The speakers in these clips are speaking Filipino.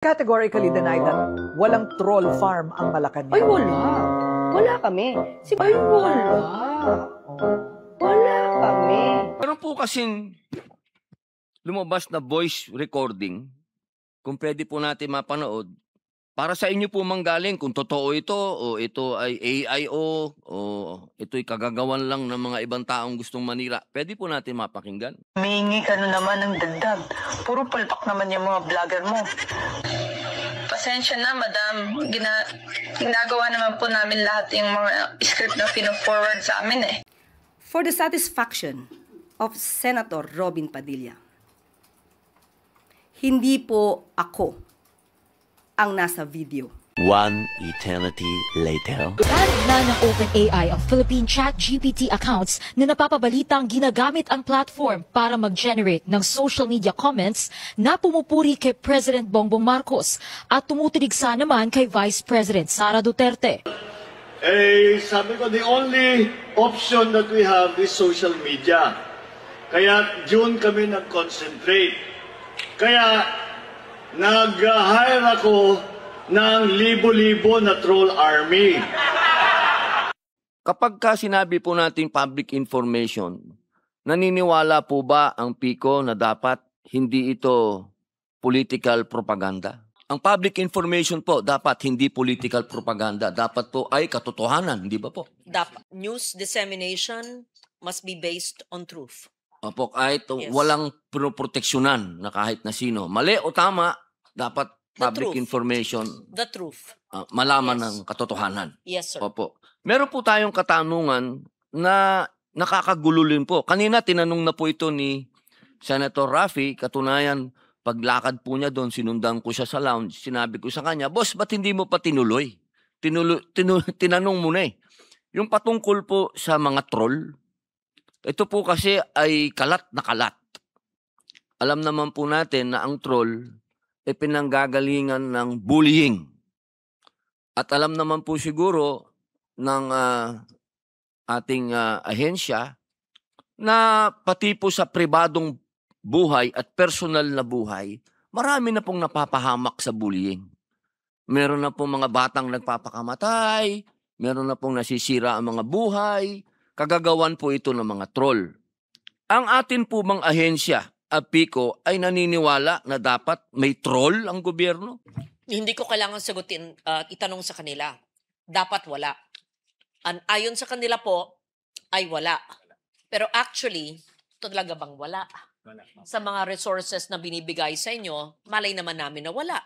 categorically denied that walang troll farm ang Malacanang. Ay, wala. Wala kami. Ay, wala. Wala kami. Pero po kasing lumabas na voice recording, kung pwede po natin mapanood, para sa inyo po manggaling kung totoo ito o ito ay AIO o ito'y kagagawan lang ng mga ibang taong gustong manira, pwede po natin mapakinggan. Humingi ka naman ng dagdag. Puro palpak naman yung mga vlogger mo. Pasensya na, madam. Ginagawa naman po namin lahat yung mga script na pino-forward sa amin eh. For the satisfaction of Senator Robin Padilla, hindi po ako ang nasa video. One eternity later. Ban na ng OpenAI ang Philippine ChatGPT accounts na napapabalitang ginagamit ang platform para mag-generate ng social media comments na pumupuri kay President Bongbong Marcos at tumutuligsa naman kay Vice President Sara Duterte. Sabi ko, the only option that we have is social media. Kaya doon kami nag-concentrate. Kaya nag-hire ako ng libo-libo na troll army. Kapag ka sinabi po natin public information, naniniwala po ba ang PICO na dapat hindi ito political propaganda? Ang public information po dapat hindi political propaganda. Dapat po ay katotohanan, di ba po? News dissemination must be based on truth. Opo, kahit Yes. walang proteksyonan na kahit na sino. Mali o tama, dapat public truth. information The truth. malaman Yes. ng katotohanan. Yes, sir. Opo. Meron po tayong katanungan na nakakagulo rin po. Kanina tinanong na po ito ni Senator Raffy. Katunayan, paglakad po niya doon, sinundan ko siya sa lounge. Sinabi ko sa kanya, "Boss, ba't hindi mo pa tinuloy? Tinanong mo na eh." Yung patungkol po sa mga troll, ito po kasi ay kalat na kalat. Alam naman po natin na ang troll ay pinanggagalingan ng bullying. At alam naman po siguro ng ating ahensya na pati po sa pribadong buhay at personal na buhay, marami na pong napapahamak sa bullying. Meron na pong mga batang nagpapakamatay, meron na pong nasisira ang mga buhay, kagagawan po ito ng mga troll. Ang atin po bang ahensya, PICO, ay naniniwala na dapat may troll ang gobyerno? Hindi ko kailangan sagutin, itanong sa kanila. Dapat wala. Ayon sa kanila po, ay wala. Pero actually, talaga bang wala? Sa mga resources na binibigay sa inyo, malay naman namin na wala.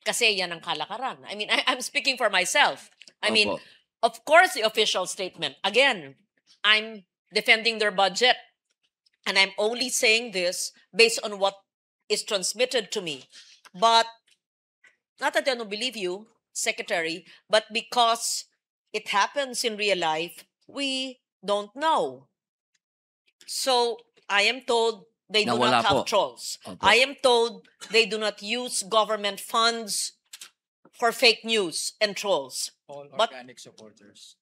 Kasi yan ang kalakaran. I mean, I'm speaking for myself. I mean, Opo. of course, the official statement. Again, I'm defending their budget. And I'm only saying this based on what is transmitted to me. But, not that I don't believe you, Secretary, but because it happens in real life, we don't know. So, I am told they do Nawala not have po. trolls. Opo. I am told they do not use government funds for fake news and trolls. All But- organic supporters.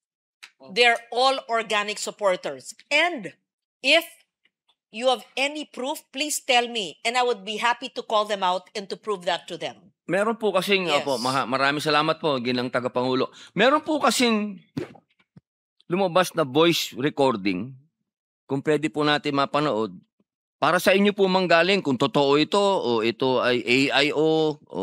They're all organic supporters. And if you have any proof, please tell me. And I would be happy to call them out and to prove that to them. Meron po kasing, Yes. opo, maraming salamat po, ginang tagapangulo. Meron po kasing lumabas na voice recording, kung pwede po natin mapanood, para sa inyo po manggaling kung totoo ito o ito ay AIO o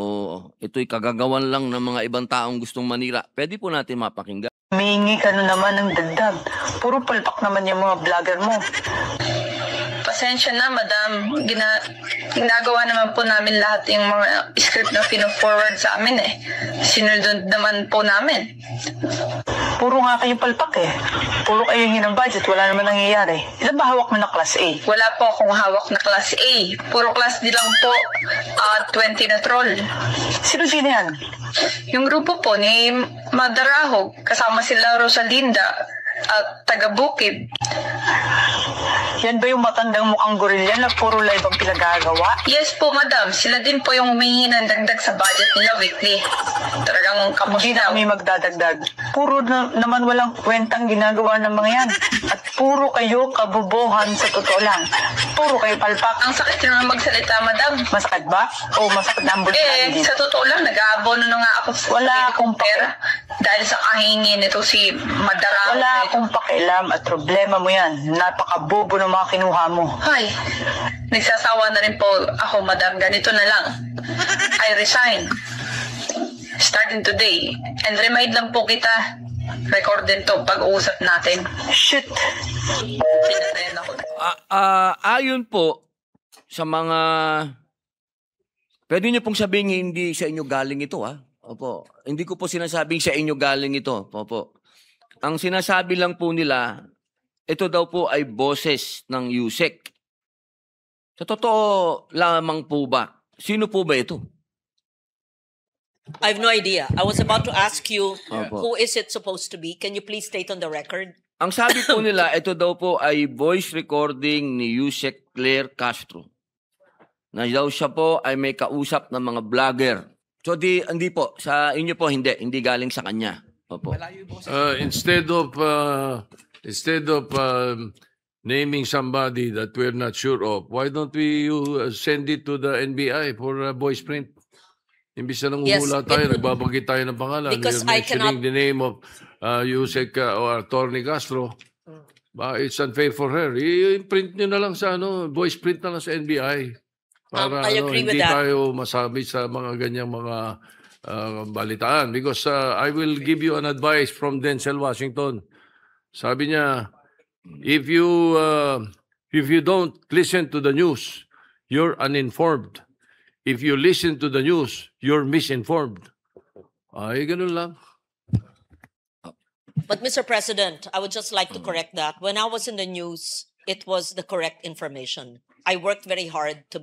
ito'y kagagawan lang ng mga ibang taong gustong manira, pwede po natin mapakinggan. Humingi ka naman ng dagdag. Puro palpak naman yung mga vlogger mo. Pasensya na, madam. Ginagawa naman po namin lahat yung mga script na pino-forward sa amin eh. Sinunod naman po namin. Puro nga kayo palpak eh. Puro kayo hingi ng budget, wala naman nangyayari. Ilan ba hawak mo na class A? Wala po akong hawak na class A. Puro class D lang po. 20 na troll. Sino yan? Yung grupo po ni Madarahog, kasama sila Rosalinda at taga-Bukid. Yan ba yung matandang mukhang gorilla na puro live ang pinagagawa? Yes po, madam. Sila din po yung humingi ng dagdag sa budget nila weekly. Talagang kapos na. Hindi na kami magdadagdag. Puro naman walang kwentang ginagawa ng mga yan. At Puro kayo kabubuhan sa totoo lang. Puro kayo palpak. Ang sakit naman magsalita, madam. Masakit ba? O masakit na ang bulsa? Sa totoo lang, nag-aabono na nga ako. Wala akong pera. Dahil sa kahingin nito si Madara. Wala akong pakialam at problema mo yan. Napakabobo ng mga kinuha mo. Hay, nagsasawa na rin po ako, madam. Ganito na lang. I resign. Starting today. And remind lang po kita, record din to pag-uusap natin. Shit. Pinatayan ako. Ayon po sa mga... Pwede niyo pong sabihin hindi sa inyo galing ito, ha? Opo. Hindi ko po sinasabing sa inyo galing ito. Opo. Ang sinasabi lang po nila, ito daw po ay boses ng USEC. Sa totoo lamang po ba? Sino po ba ito? I have no idea. I was about to ask you, Opo. who is it supposed to be? Can you please state on the record? Ang sabi po nila, ito daw po ay voice recording ni Yusek Claire Castro. Na daw siya po ay may kausap ng mga vlogger. So hindi po, sa inyo po hindi galing sa kanya. Opo. Instead of naming somebody that we're not sure of, why don't we send it to the NBI for voice print? Imbis na nanguhula tayo, nagbabanggit tayo ng pangalan. Because We're mentioning the name of Yusek or Atty. Castro. It's unfair for her. I-print nyo na lang sa voice print na lang sa NBI. Para I agree with hindi that. tayo masabi sa mga ganyang mga balitaan. Because I will give you an advice from Denzel Washington. Sabi niya, if you don't listen to the news, you're uninformed. If you listen to the news, you're misinformed. Ay, ganun lang. But Mr. President, I would just like to correct that. When I was in the news, it was the correct information. I worked very hard to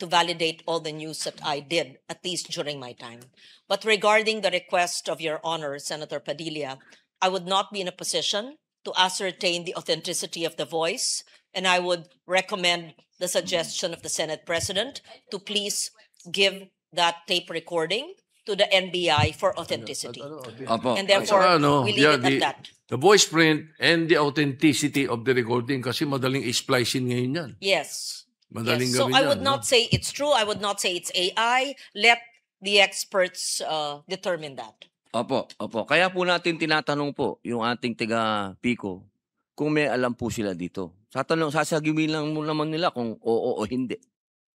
validate all the news that I did, at least during my time. But regarding the request of Your Honor, Senator Padilla, I would not be in a position to ascertain the authenticity of the voice, and I would recommend the suggestion of the Senate President to please give that tape recording to the NBI for authenticity. Opo. And therefore, we leave it at that. The voice print and the authenticity of the recording kasi madaling i-splicing ngayon yan. Yes. Madaling Yes. So gawin I yan, would not say it's true. I would not say it's AI. Let the experts determine that. Opo. Kaya po natin tinatanong po yung ating tiga Pico kung may alam po sila dito. Sasagimin lang mo naman nila kung oo o hindi.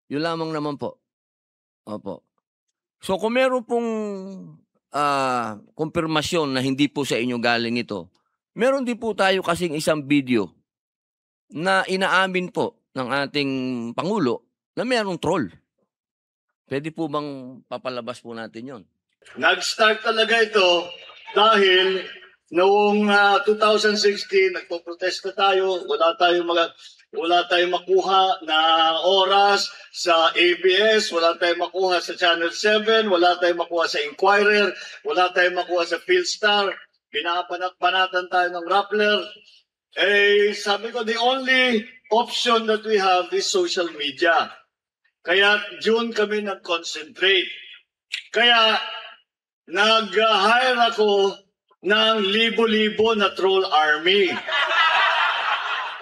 Yun lamang naman po. Opo. So kung meron pong kumpirmasyon na hindi po sa inyo galing ito, meron din po tayo kasing isang video na inaamin po ng ating Pangulo na merong troll. Pwede po bang papalabas po natin yon? Nag-start talaga ito dahil noong 2016, nagpo-protesta tayo, wala tayong makuha na oras sa ABS, wala tayong makuha sa Channel 7, wala tayong makuha sa Inquirer, wala tayong makuha sa Philstar, binabanat-banatan tayo ng Rappler. Sabi ko, the only option that we have is social media. Kaya June kami nag-concentrate. Kaya nag-hire ako ng libo-libo na troll army.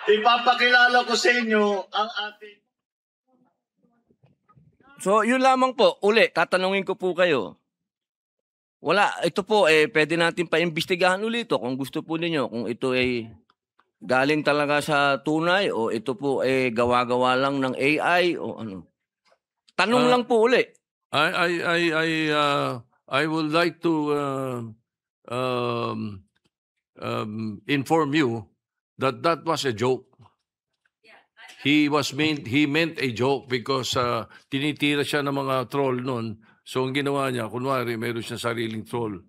Ipapakilala ko sa inyo ang ating... So, yun lamang po. Uli, tatanungin ko po kayo. Ito po, pwede natin pa-imbestigahan ulit ito kung gusto po ninyo. Kung ito ay galing talaga sa tunay o ito po ay gawa-gawa lang ng AI o ano. Tanong lang po uli. I would like to inform you that was a joke. He meant a joke because tinitira siya ng mga troll noon. So ang ginawa niya, kunwari mayroon siya sariling troll.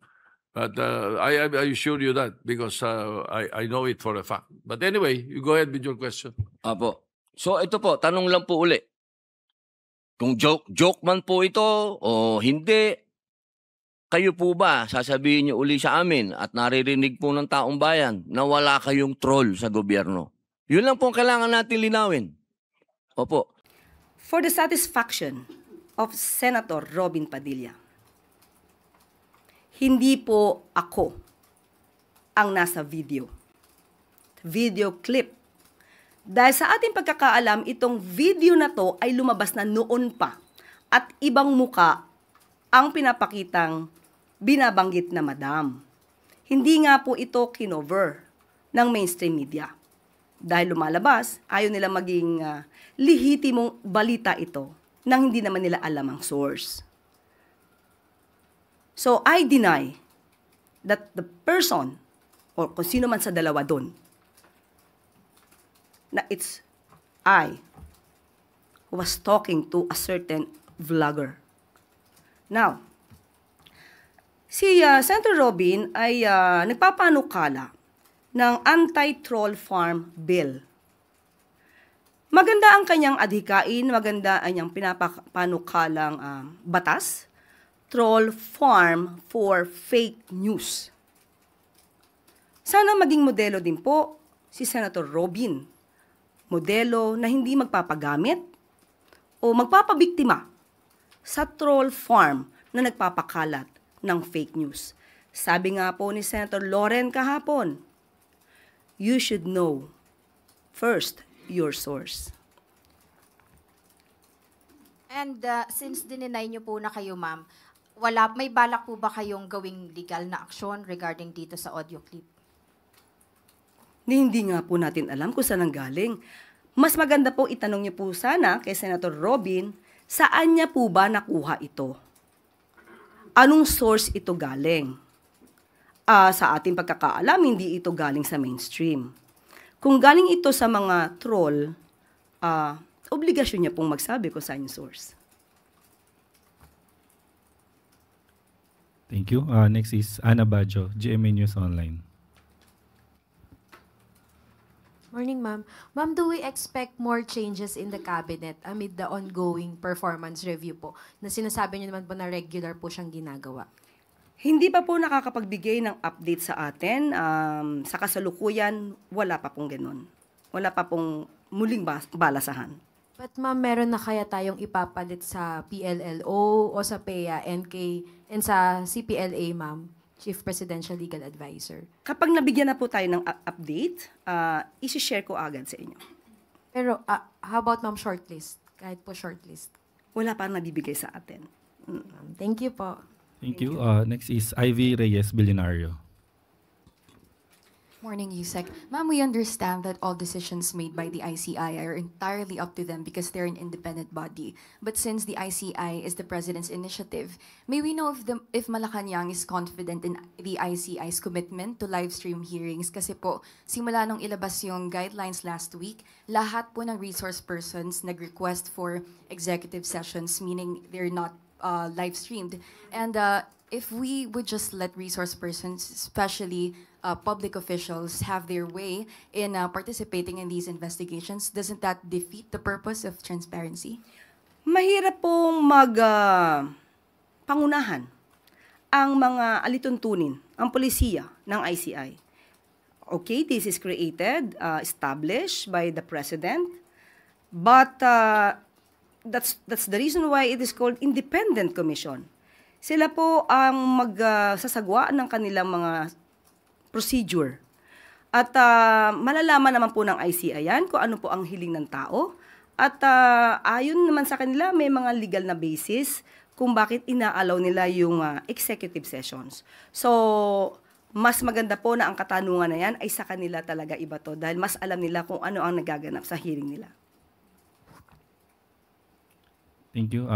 But I assure you that because I know it for a fact. But anyway, you go ahead with your question. Apo. So ito po, tanong lang po uli. Kung joke man po ito o hindi, kayo po ba sasabihin niyo uli sa amin at naririnig po ng taong bayan na wala kayong troll sa gobyerno? Yun lang po ang kailangan natin linawin. Opo. For the satisfaction of Senator Robin Padilla, hindi po ako ang nasa video. video clip. Dahil sa ating pagkakaalam, itong video na to ay lumabas na noon pa at ibang muka ang pinapakitang binabanggit na madam. Hindi nga po ito kinover ng mainstream media. Dahil lumalabas, ayaw nila maging lihitimong balita ito nang hindi naman nila alam ang source. So, I deny that the person, or kung sino man sa dalawa doon, na it's I who was talking to a certain vlogger. Now, si Senator Robin ay nagpapanukala ng anti-troll farm bill. Maganda ang kanyang adhikain, maganda ang kanyang pinapanukalang batas, troll farm for fake news. Sana maging modelo din po si Senator Robin. Modelo na hindi magpapagamit o magpapabiktima sa troll farm na nagpapakalat ng fake news. Sabi nga po ni Senator Loren kahapon, you should know first your source. And since dininay niyo po na kayo, ma'am, may balak po ba kayong gawing legal na aksyon regarding dito sa audio clip? Hindi nga po natin alam kung saan ang galing. Mas maganda po itanong niyo po sana kay Senator Robin, saan niya po ba nakuha ito? Anong source ito galing? Sa ating pagkakaalam, hindi ito galing sa mainstream. Kung galing ito sa mga troll, obligasyon niya pong magsabi kung saan yung source. Thank you. Next is Ana Bajo, GMA News Online. Morning, ma'am. Ma'am, do we expect more changes in the cabinet amid the ongoing performance review po na sinasabi niyo naman po na regular po siyang ginagawa? Hindi pa po nakakapagbigay ng update sa atin. Sa kasalukuyan, wala pa pong ganun. Wala pa pong muling balasahan. But ma'am, meron na kaya tayong ipapalit sa PLLO o sa PEA, NK, and sa CPLA, ma'am? Chief Presidential Legal Advisor. Kapag nabigyan na po tayo ng update, isi-share ko agad sa inyo. Pero how about ma'am shortlist? Kahit po shortlist. Wala pa nabibigay sa atin. Thank you po. Thank you. Next is Ivy Reyes, Billionario. Morning, Yusek. Ma'am, we understand that all decisions made by the ICI are entirely up to them because they're an independent body. But since the ICI is the President's initiative, may we know if Malacanang is confident in the ICI's commitment to live stream hearings? Kasi po, simula nung ilabas yung guidelines last week, lahat po ng resource persons nag-request for executive sessions, meaning they're not live streamed. And if we would just let resource persons, especially public officials, have their way in participating in these investigations, doesn't that defeat the purpose of transparency? Mahirap pong pangunahan ang mga alituntunin, ang polisiya ng ICI. Okay, this is created, established by the President, but that's the reason why it is called Independent Commission. Sila po ang magsasagwa ng kanilang mga procedure. At malalaman naman po ng ICI yan kung ano po ang hiling ng tao. At ayon naman sa kanila, may mga legal na basis kung bakit inaalaw nila yung executive sessions. So, mas maganda po na ang katanungan na yan ay sa kanila talaga iba to dahil mas alam nila kung ano ang nagaganap sa hearing nila. Thank you.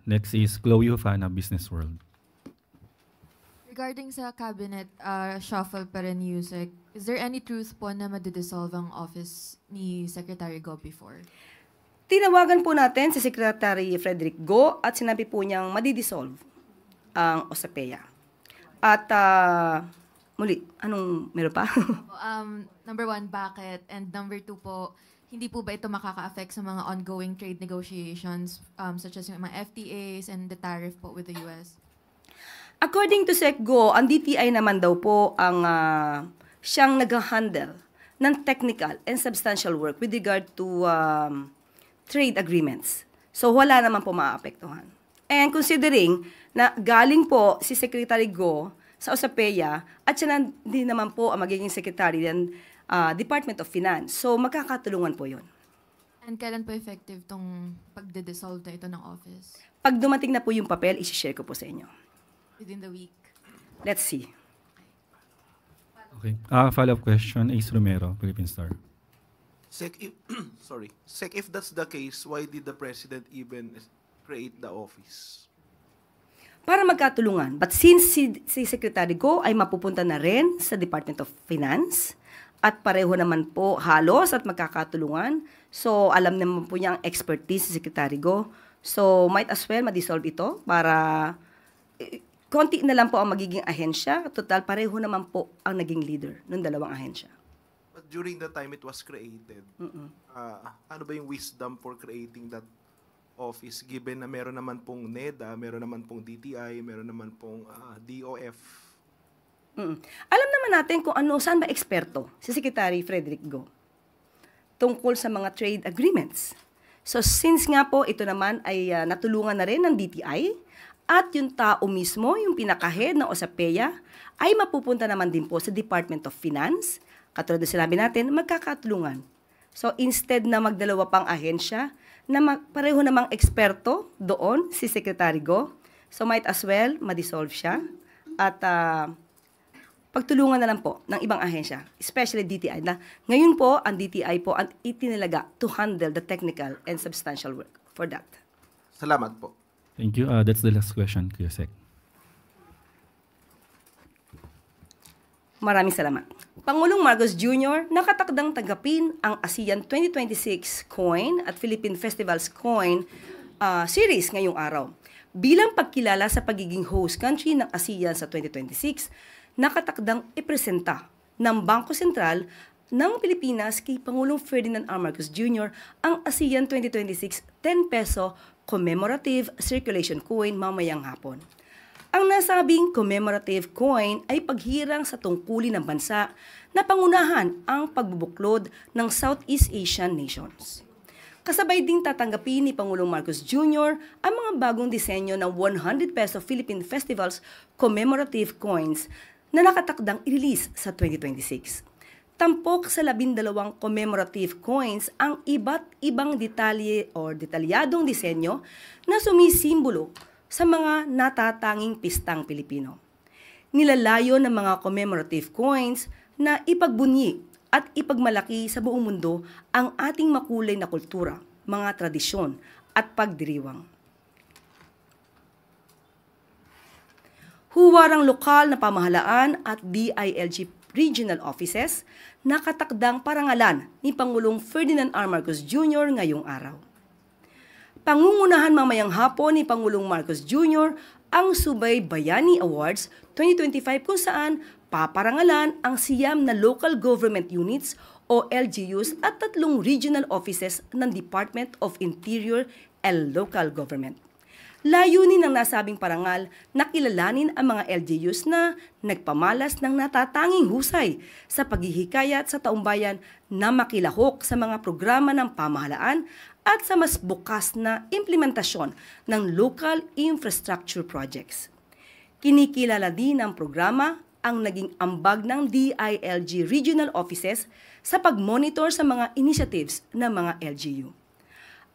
Next is Chloe Hufana, Business World. Regarding sa cabinet shuffle pa rin, Yusek, is there any truth po na madidissolve ang office ni Secretary Go before? Tinawagan po natin si Secretary Frederick Go at sinabi po niyang madidissolve ang OSAPEA. At muli, anong meron pa? Number one, bakit? And number two po, hindi po ba ito makaka-affect sa mga ongoing trade negotiations such as yung mga FTAs and the tariff po with the US? According to SecGo, ang DTI naman daw po ang siyang nag-handle ng technical and substantial work with regard to trade agreements. So wala naman po maapektuhan. And considering na galing po si Secretary Go sa OSAPEA at siya din naman po ang magiging secretary, then Department of Finance. So magkakatulungan po yun. And kailan po effective tong pagde-dissolve na ito ng office? Pag dumating na po yung papel, isi-share ko po sa inyo. Within the week? Let's see. Okay. Follow-up question, Ace Romero, Philippine Star. Sec, if that's the case, why did the President even create the office? Para magkatulungan. But since si Secretary Go ay mapupunta na rin sa Department of Finance, at pareho naman po halos at magkakatulungan, so alam naman po niya ang expertise si Secretary Go, so might as well ma-dissolve ito para konti na lang po ang magiging ahensya. Total, pareho naman po ang naging leader ng dalawang ahensya. But during the time it was created, ano ba yung wisdom for creating that office given na meron naman pong NEDA, meron naman pong DTI, meron naman pong DOF? Alam naman natin kung saan ba eksperto si Secretary Frederick Go tungkol sa mga trade agreements. So since nga po ito naman ay natulungan na rin ng DTI at yung tao mismo, yung pinaka-head ng OSAPEA, ay mapupunta naman din po sa Department of Finance. Katulad na sinabi natin, magkakatulungan. So instead na magdalawa pang ahensya, na pareho namang eksperto doon si Secretary Go, so might as well ma-dissolve siya at pagtulungan na lang po ng ibang ahensya, especially DTI, na ngayon po ang DTI po ang itinalaga to handle the technical and substantial work for that. Salamat po. Thank you. That's the last question, Kuya Sec. Maraming salamat. Pangulong Marcos Jr. nakatakdang tanggapin ang ASEAN 2026 Coin at Philippine Festivals Coin series ngayong araw. Bilang pagkilala sa pagiging host country ng ASEAN sa 2026, nakatakdang ipresenta ng Bangko Sentral ng Pilipinas kay Pangulong Ferdinand R. Marcos Jr. ang ASEAN 2026 10 peso commemorative circulation coin mamayang hapon. Ang nasabing commemorative coin ay paghirang sa tungkulin ng bansa na pangunahan ang pagbubuklod ng Southeast Asian nations. Kasabay ding tatanggapin ni Pangulong Marcos Jr. ang mga bagong disenyo ng 100 peso Philippine Festivals commemorative coins na nakatakdang i-release sa 2026. Tampok sa 12 commemorative coins ang iba't ibang detalye o detalyadong disenyo na sumisimbolo sa mga natatanging pistang Pilipino. Nilalayo ng mga commemorative coins na ipagbunyi at ipagmalaki sa buong mundo ang ating makulay na kultura, mga tradisyon at pagdiriwang. Huwarang lokal na pamahalaan at DILG regional offices nakatakdang parangalan ni Pangulong Ferdinand R. Marcos Jr. ngayong araw. Pangungunahan mamayang hapon ni Pangulong Marcos Jr. ang Subay Bayani Awards 2025 kung saan paparangalan ang siyam na local government units o LGUs at 3 regional offices ng Department of Interior and Local Government. Layunin ng nasabing parangal na kilalanin ang mga LGUs na nagpamalas ng natatanging husay sa paghihikayat sa taumbayan na makilahok sa mga programa ng pamahalaan at sa mas bukas na implementasyon ng local infrastructure projects. Kinikilala din ng programa ang naging ambag ng DILG regional offices sa pag-monitor sa mga initiatives ng mga LGU.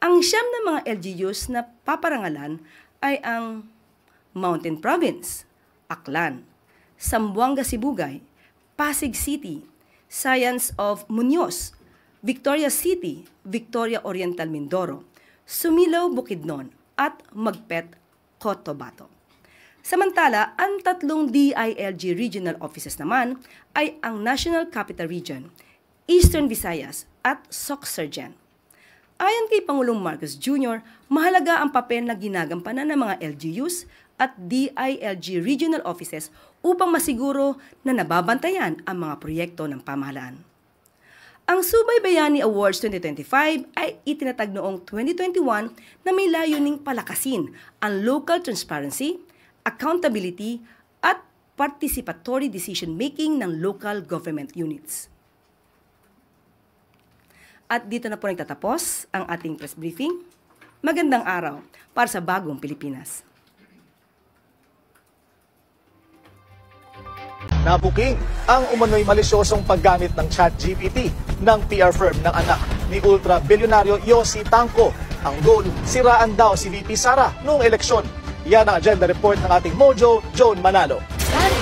Ang siyam na mga LGUs na paparangalan ay ang Mountain Province, Aklan, Zamboanga Sibugay, Pasig City, Science of Muñoz, Victoria City, Victoria Oriental Mindoro, Sumilao Bukidnon at Magpet Cotabato. Samantala, ang 3 DILG regional offices naman ay ang National Capital Region, Eastern Visayas at Sorsogon. Ayon kay Pangulong Marcos Jr., mahalaga ang papel na ginagampanan ng mga LGUs at DILG regional offices upang masiguro na nababantayan ang mga proyekto ng pamahalaan. Ang Subay Bayani Awards 2025 ay itinatag noong 2021 na may layuning palakasin ang local transparency, accountability at participatory decision-making ng local government units. At dito na po nagtatapos ang ating press briefing. Magandang araw para sa bagong Pilipinas. Nabuking ang umano'y malisyosong paggamit ng ChatGPT ng PR firm ng anak ni ultra-bilyonaryo Yossi Tanco. Ang goal, siraan daw si VP Sara noong eleksyon. Yan ang agenda report ng ating Mojo, Joan Manalo.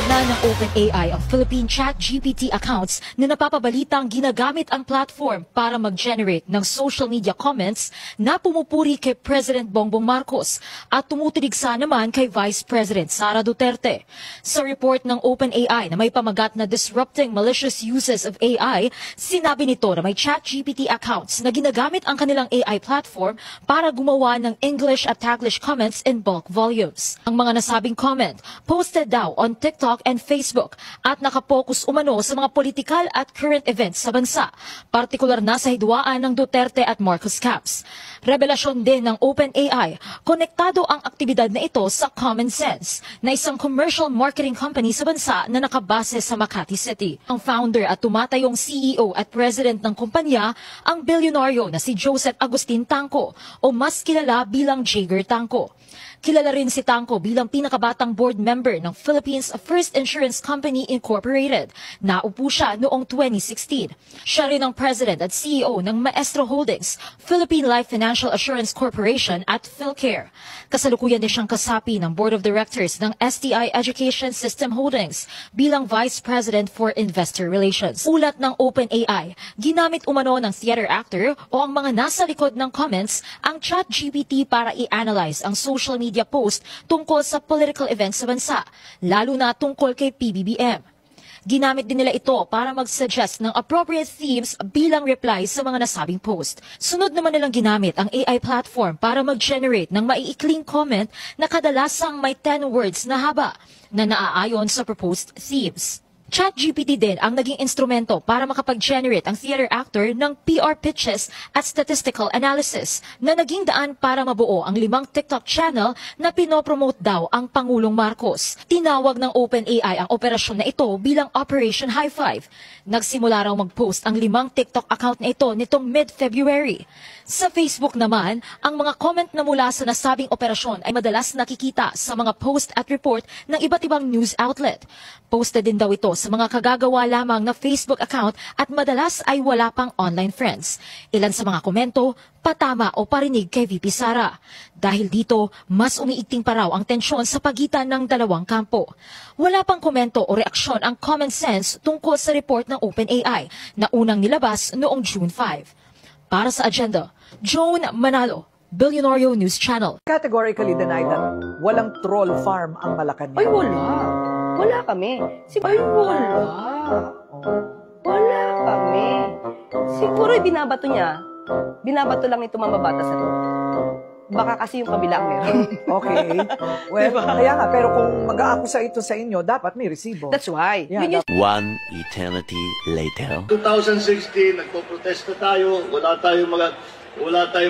Na ng OpenAI ang Philippine ChatGPT accounts na napapabalitang ginagamit ang platform para mag-generate ng social media comments na pumupuri kay President Bongbong Marcos at tumutuligsa naman kay Vice President Sara Duterte. Sa report ng OpenAI na may pamagat na Disrupting Malicious Uses of AI, sinabi nito na may ChatGPT accounts na ginagamit ang kanilang AI platform para gumawa ng English at Taglish comments in bulk volumes. Ang mga nasabing comment posted daw on TikTok and Facebook at nakapokus umano sa mga politikal at current events sa bansa, partikular na sa hidwaan ng Duterte at Marcos camps. Revelasyon din ng OpenAI, konektado ang aktibidad na ito sa Common Sense, na isang commercial marketing company sa bansa na nakabase sa Makati City. Ang founder at tumatayong CEO at president ng kumpanya, ang bilyonaryo na si Joseph Agustin Tanco o mas kilala bilang Jager Tanco. Kilala rin si Tanco bilang pinakabatang board member ng Philippines First Insurance Company Incorporated. Naupo siya noong 2016. Siya rin ang president at CEO ng Maestro Holdings, Philippine Life Financial Assurance Corporation at PhilCare. Kasalukuyan din siyang kasapi ng Board of Directors ng STI Education System Holdings bilang Vice President for Investor Relations. Ulat ng OpenAI, ginamit umano ng theater actor o ang mga nasa likod ng comments ang ChatGPT para i-analyze ang social media post tungkol sa political events sa bansa, lalo na tungkol kay PBBM. Ginamit din nila ito para mag-suggest ng appropriate themes bilang reply sa mga nasabing post. Sunod naman nilang ginamit ang AI platform para mag-generate ng maiikling comment na kadalasang may 10 words na haba na naaayon sa proposed themes. ChatGPT din ang naging instrumento para makapag-generate ang theater actor ng PR pitches at statistical analysis na naging daan para mabuo ang 5 TikTok channel na pinopromote daw ang Pangulong Marcos. Tinawag ng OpenAI ang operasyon na ito bilang Operation High Five. Nagsimula raw mag-post ang 5 TikTok account na ito nitong mid-February. Sa Facebook naman, ang mga comment na mula sa nasabing operasyon ay madalas nakikita sa mga post at report ng iba't ibang news outlet. Posted din daw ito sa mga kagagawa lamang na Facebook account at madalas ay wala pang online friends. Ilan sa mga komento, patama o parinig kay VP Sara. Dahil dito, mas umiigting pa raw ang tensyon sa pagitan ng dalawang kampo. Wala pang komento o reaksyon ang Common Sense tungkol sa report ng OpenAI na unang nilabas noong June 5. Para sa agenda, Joan Manalo, Billionario News Channel. Categorically denied that walang troll farm ang Malacanang. Ay, wala. Wala kami. Ay, wala. Wala kami. Siguro binabato niya. Binabato lang ito mamabata sa to. Baka kasi yung kabila meron. Okay. Well, diba? Kaya nga, pero kung mag-aakusa ito sa inyo, dapat may resibo. That's why. Yeah, One eternity later. 2016, nagpo-protesta tayo, wala tayong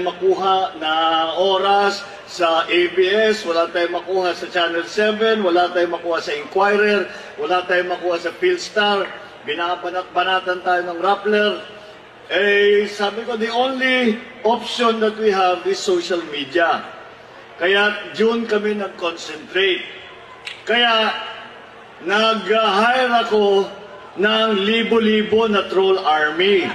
makuha na oras sa ABS, wala tayong makuha sa Channel 7, wala tayong makuha sa Inquirer, wala tayong makuha sa Philstar, binabanat-banatan tayo ng Rappler. Eh, sabi ko, the only option that we have is social media. Kaya June kami nag-concentrate. Kaya nag-hire ako ng libo-libo na troll army.